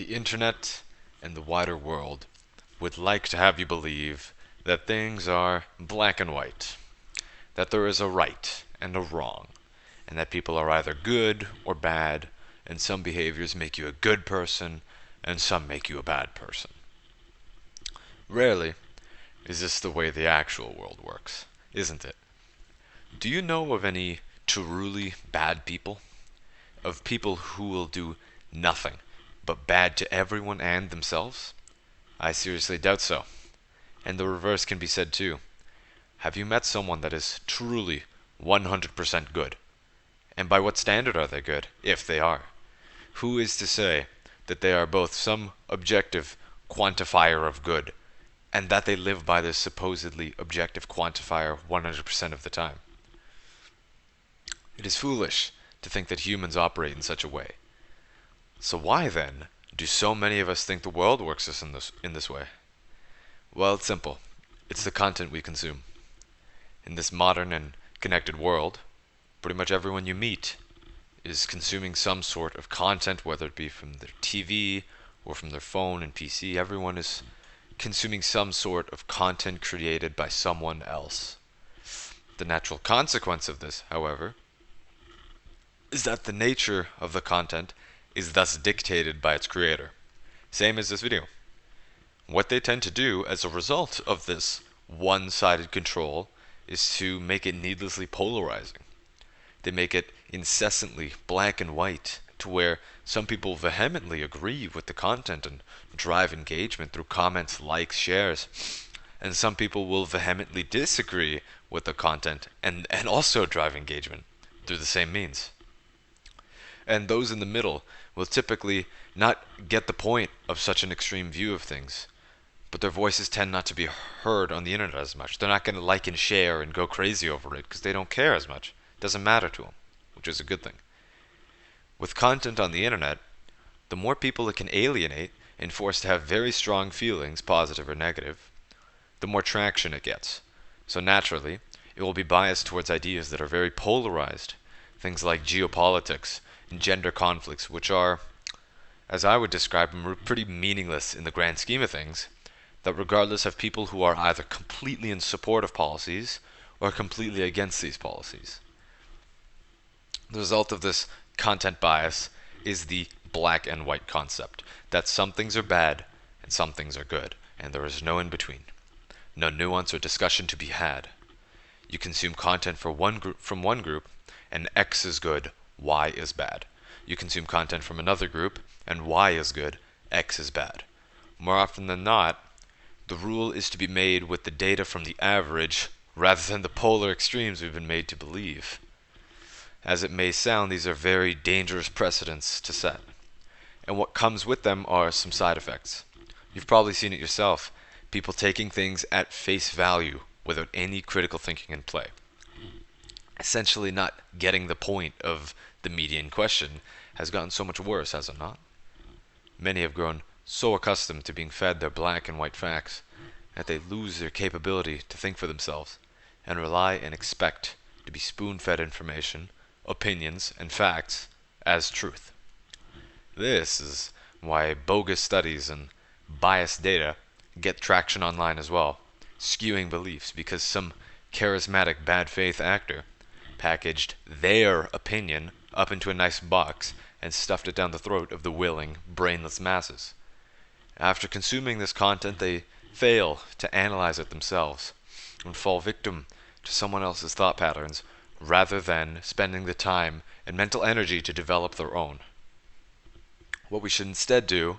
The internet and the wider world would like to have you believe that things are black and white, that there is a right and a wrong, and that people are either good or bad, and some behaviors make you a good person and some make you a bad person. Rarely is this the way the actual world works, isn't it? Do you know of any truly bad people? Of people who will do nothing but bad to everyone and themselves? I seriously doubt so. And the reverse can be said too. Have you met someone that is truly 100% good? And by what standard are they good, if they are? Who is to say that they are both some objective quantifier of good, and that they live by this supposedly objective quantifier 100% of the time? It is foolish to think that humans operate in such a way. So why then do so many of us think the world works in this way? Well, it's simple. It's the content we consume. In this modern and connected world, pretty much everyone you meet is consuming some sort of content, whether it be from their TV or from their phone and PC. Everyone is consuming some sort of content created by someone else. The natural consequence of this, however, is that the nature of the content is thus dictated by its creator. Same as this video. What they tend to do as a result of this one-sided control is to make it needlessly polarizing. They make it incessantly black and white, to where some people vehemently agree with the content and drive engagement through comments, likes, shares, and some people will vehemently disagree with the content and also drive engagement through the same means. And those in the middle will typically not get the point of such an extreme view of things, but their voices tend not to be heard on the internet as much. They're not going to like and share and go crazy over it because they don't care as much. It doesn't matter to them, which is a good thing. With content on the internet, the more people it can alienate and force to have very strong feelings, positive or negative, the more traction it gets. So naturally, it will be biased towards ideas that are very polarized. Things like geopolitics and gender conflicts, which are, as I would describe them, pretty meaningless in the grand scheme of things, that regardless of people who are either completely in support of policies or completely against these policies. The result of this content bias is the black and white concept, that some things are bad and some things are good, and there is no in between. No nuance or discussion to be had. You consume content from one group, and X is good, Y is bad. You consume content from another group, and Y is good, X is bad. More often than not, the rule is to be made with the data from the average rather than the polar extremes we've been made to believe. As it may sound, these are very dangerous precedents to set. And what comes with them are some side effects. You've probably seen it yourself. People taking things at face value without any critical thinking in play. Essentially not getting the point of the media in question has gotten so much worse, has it not? Many have grown so accustomed to being fed their black and white facts that they lose their capability to think for themselves and rely and expect to be spoon-fed information, opinions, and facts as truth. This is why bogus studies and biased data get traction online as well, skewing beliefs because some charismatic bad faith actor packaged their opinion up into a nice box and stuffed it down the throat of the willing, brainless masses. After consuming this content, they fail to analyze it themselves and fall victim to someone else's thought patterns rather than spending the time and mental energy to develop their own. What we should instead do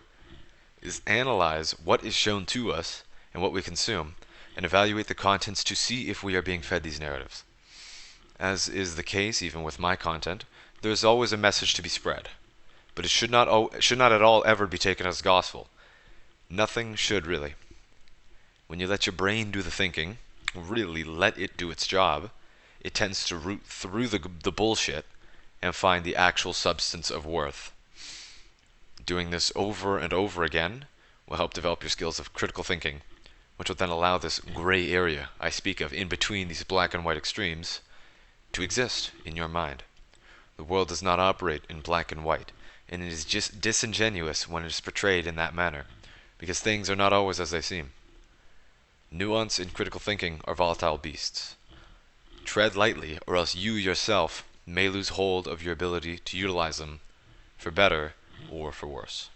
is analyze what is shown to us and what we consume, and evaluate the contents to see if we are being fed these narratives. As is the case even with my content, there is always a message to be spread, but it should not at all ever be taken as gospel. Nothing should really. When you let your brain do the thinking, really let it do its job, it tends to root through the bullshit and find the actual substance of worth. Doing this over and over again will help develop your skills of critical thinking, which will then allow this gray area I speak of in between these black and white extremes to exist in your mind. The world does not operate in black and white. and it is just disingenuous when it is portrayed in that manner, because things are not always as they seem. Nuance and critical thinking are volatile beasts. Tread lightly, or else you yourself may lose hold of your ability to utilize them for better or for worse.